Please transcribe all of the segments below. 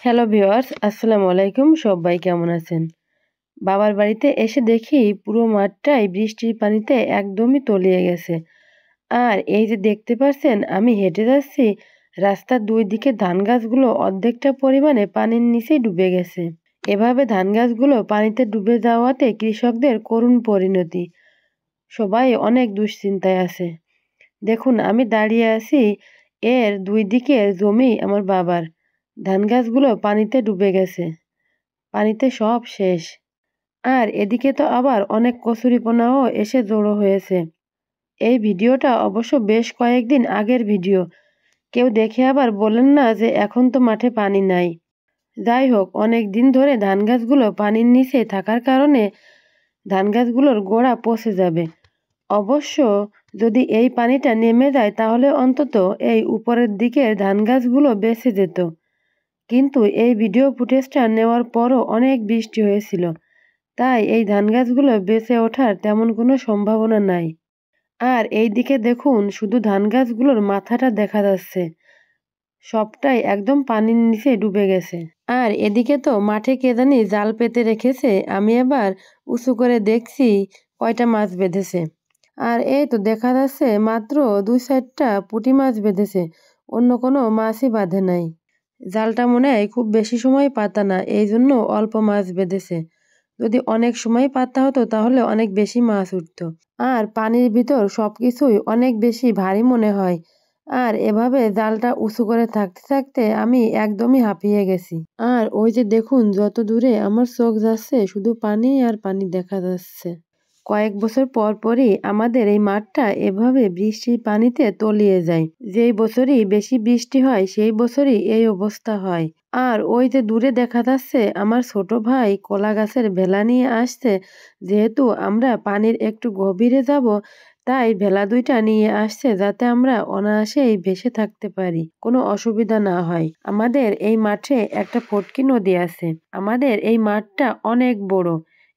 Hello viewers, আসসালামু আলাইকুম। সবাই কেমন আছেন? বাবার বাড়িতে এসে দেখি পুরো মাঠটাই বৃষ্টির পানিতে একদমই তলিয়ে গেছে। আর এই যে দেখতে পাচ্ছেন আমি হেঁটে যাচ্ছি, রাস্তার দুই দিকে ধান গাছগুলো অর্ধেকটা পরিমাণে পানির নিচেই ডুবে গেছে। এভাবে ধান গাছগুলো পানিতে ডুবে যাওয়াতে কৃষকদের করুণ পরিণতি। সবাই অনেক দুশ্চিন্তায় আছে। দেখুন আমি দাঁড়িয়ে আছি, এর দুই দিকের জমি আমার বাবার। ধান গাছগুলো পানিতে ডুবে গেছে। পানিতে সব শেষ। আর এদিকে তো আবার অনেক কচুরিপানাও এসে জড়ো হয়েছে। এই ভিডিওটা অবশ্য বেশ কয়েকদিন আগের ভিডিও। কেউ দেখে আবার বলেন না যে এখন তো মাঠে পানি নাই। যাই হোক, অনেক দিন ধরে ধান গাছগুলো পানির নিচে থাকার কারণে ধান গাছগুলোর গোড়া পচে যাবে। অবশ্য যদি এই পানিটা নেমে যায় তাহলে অন্তত এই উপরের দিকের ধান গাছগুলো বেঁচে যেত। কিন্তু এই ভিডিও ফুটেজটা নেওয়ার পরও অনেক বৃষ্টি হয়েছিল, তাই এই ধান গাছগুলো বেঁচে ওঠার তেমন কোনো সম্ভাবনা নাই। আর এই দিকে দেখুন শুধু ধান গাছগুলোর মাথাটা দেখা যাচ্ছে, সবটাই একদম পানির নিচে ডুবে গেছে। আর এদিকে তো মাঠে কে জানি জাল পেতে রেখেছে, আমি এবার উঁচু করে দেখছি কয়টা মাছ বেঁধেছে। আর এই তো দেখা যাচ্ছে মাত্র 2-4টা পুঁটি মাছ বেঁধেছে, অন্য কোনো মাছই বাঁধে নাই। জালটা মনে হয় খুব বেশি সময় পাতা না, এই জন্য অল্প মাছ বেঁধেছে। যদি অনেক সময় পাতা হতো তাহলে অনেক বেশি মাছ উঠতো। আর পানির ভিতর সবকিছুই অনেক বেশি ভারী মনে হয়। আর এভাবে জালটা উঁচু করে থাকতে থাকতে আমি একদমই হাঁপিয়ে গেছি। আর ওই যে দেখুন যত দূরে আমার চোখ যাচ্ছে শুধু পানি আর পানি দেখা যাচ্ছে। কয়েক বছর পর পরই আমাদের এই মাঠটা এভাবে বৃষ্টির পানিতে তলিয়ে যায়। যেই বছরই বেশি বৃষ্টি হয় সেই বছরই এই অবস্থা হয়। আর ওই যে দূরে দেখা যাচ্ছে আমার ছোট ভাই কলা গাছের ভেলা নিয়ে আসছে। যেহেতু আমরা পানির একটু গভীরে যাব, তাই ভেলা দুইটা নিয়ে আসছে যাতে আমরা অনায়াসেই ভেসে থাকতে পারি, কোনো অসুবিধা না হয়। আমাদের এই মাঠে একটা ফটকি নদী আছে। আমাদের এই মাঠটা অনেক বড়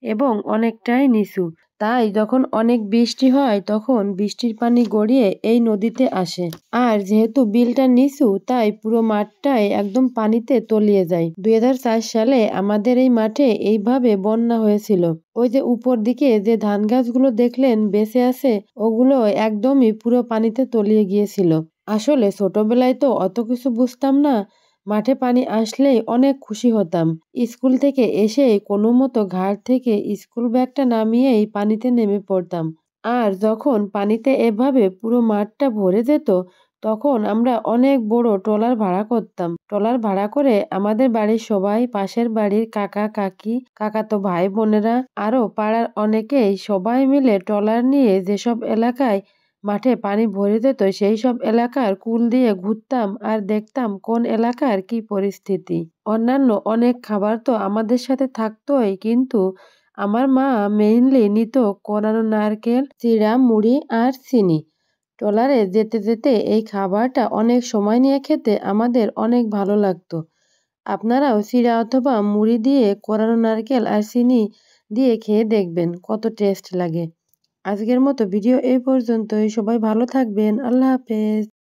এবং অনেকটাই নিচু। তাই যখন অনেক বৃষ্টি হয় তখন বৃষ্টির পানি গড়িয়ে এই নদীতে আসে। আর যেহেতু বিলটা নিচু তাই পুরো মাঠটাই একদম পানিতে তলিয়ে যায়। 2004 সালে আমাদের এই মাঠে এইভাবে বন্যা হয়েছিল। ওই যে উপর দিকে যে ধান গাছগুলো দেখলেন বেঁচে আছে, ওগুলো একদমই পুরো পানিতে তলিয়ে গিয়েছিল। আসলে ছোটবেলায় তো অত কিছু বুঝতাম না। মাঠে পানি আসলেই অনেক খুশি হতাম। স্কুল থেকে এসেই কোনো মতো ঘাট থেকে স্কুল ব্যাগটা নামিয়েই পানিতে নেমে পড়তাম। আর যখন পানিতে এভাবে পুরো মাঠটা ভরে যেত তখন আমরা অনেক বড় ট্রলার ভাড়া করতাম। ট্রলার ভাড়া করে আমাদের বাড়ির সবাই, পাশের বাড়ির কাকা কাকি, কাকাতো ভাই বোনেরা, আরো পাড়ার অনেকেই সবাই মিলে ট্রলার নিয়ে যেসব এলাকায় মাঠে পানি ভরে যেত সেই সব এলাকার কূল দিয়ে ঘুরতাম আর দেখতাম কোন এলাকার কি পরিস্থিতি। অন্যান্য অনেক খাবার তো আমাদের সাথে থাকতোই, কিন্তু আমার মা মেইনলি নিত কোরানো নারকেল, চিড়া, মুড়ি আর চিনি। ট্রলারে যেতে যেতে এই খাবারটা অনেক সময় নিয়ে খেতে আমাদের অনেক ভালো লাগতো। আপনারাও চিড়া অথবা মুড়ি দিয়ে কোরানো নারকেল আর চিনি দিয়ে খেয়ে দেখবেন কত টেস্ট লাগে। আজকের মতো ভিডিও এই পর্যন্তই। সবাই ভালো থাকবেন। আল্লাহ হাফেজ।